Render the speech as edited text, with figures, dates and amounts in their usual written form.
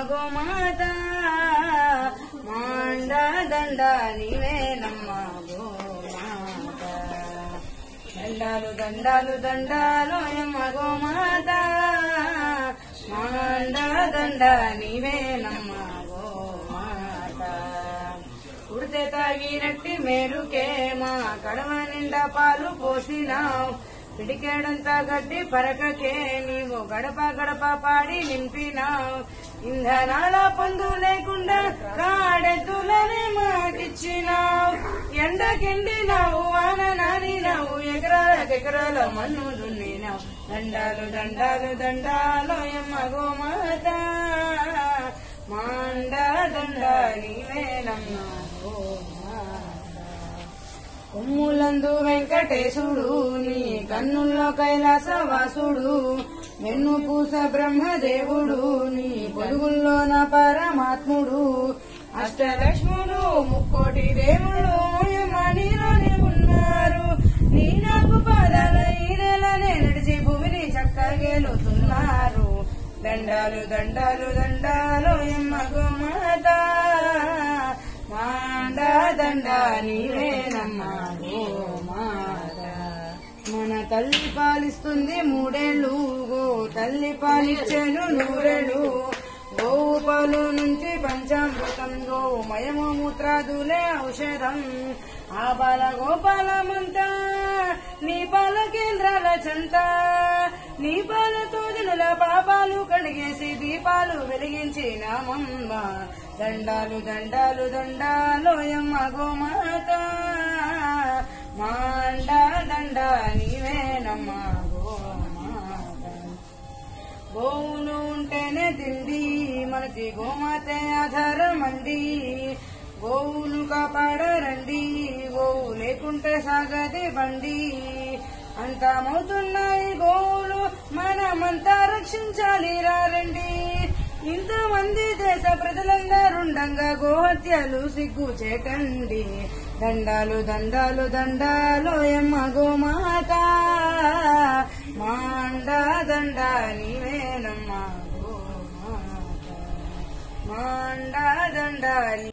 గోమాత మాండ దండ నీవేనమ్మ గోమాత దండాలు దండాలు దండాలు యమ్మ గోమాత మాండ దండ నీవేనమ్మ గోమాత ఉడితే తాగినట్టి మేలుకే మా కడవ నిండా పాలు పోసినావు పిడికేడంతా గడ్డి పరకకే నీవు గడప గడప పాడి నింపినావు ఇంధనాల పొందు లేకుండా కాడెద్దులని మాకిచ్చినావు ఎండకెండినావు వాన నానినావు ఎకరాల మన్ను దున్నినావు దండాలు దండాలు దండాలు యమ్మ గోమాత మాండ దండ నీవేనమ్మ కొమ్ములందు వెంకటేశుడు నీ కన్నుల్లో కైలాసవాసుడు వెన్ను పూస బ్రహ్మదేవుడు నీ పొరుగుల్లో నా పరమాత్ముడు అష్టలక్ష్ముడు ముక్కోటి దేవుడు యమనిలోనే ఉన్నారు నీ నాకు పాదాల ఈ నెలనే నడిచి భూమిని చక్కగేలుతున్నారు దండాలు దండాలు దండాలు యమ్మ గోమాత మాండ దండ నీవేనమ్మ గోమాత మన తల్లి పాలిస్తుంది మూడేళ్లు గో తల్లి పాలిచ్చెను నూరేళ్లు గోవు పాలు నుంచి పంచామృతం గోమయము మూత్రాదులే ఔషధం ఆ బాల గోపాలమంతా నీ పాల కేంద్రాల చెంత నీ పాలతో జనుల పాపాలు కడిగేసి దీపాలు వెలిగించినామమ్మ దండాలు దండాలు దండాలు యమ్మ గోమాత మాండ దండ నీవేనమ్మ గోమాత గోవులు ఉంటేనే తిండి మనకి గోమాతే ఆధారమండి గోవులు కాపాడరండి గోవు లేకుంటే సాగది బండి అంతమవుతున్నాయి గోవులు మనమంతా రక్షించాలి రండి ఇంతమంది దేశ ప్రజలందరుండంగా గోహత్యలు సిగ్గు చేకండి దండాలు దండాలు దండాలు యమ్మ గోమాత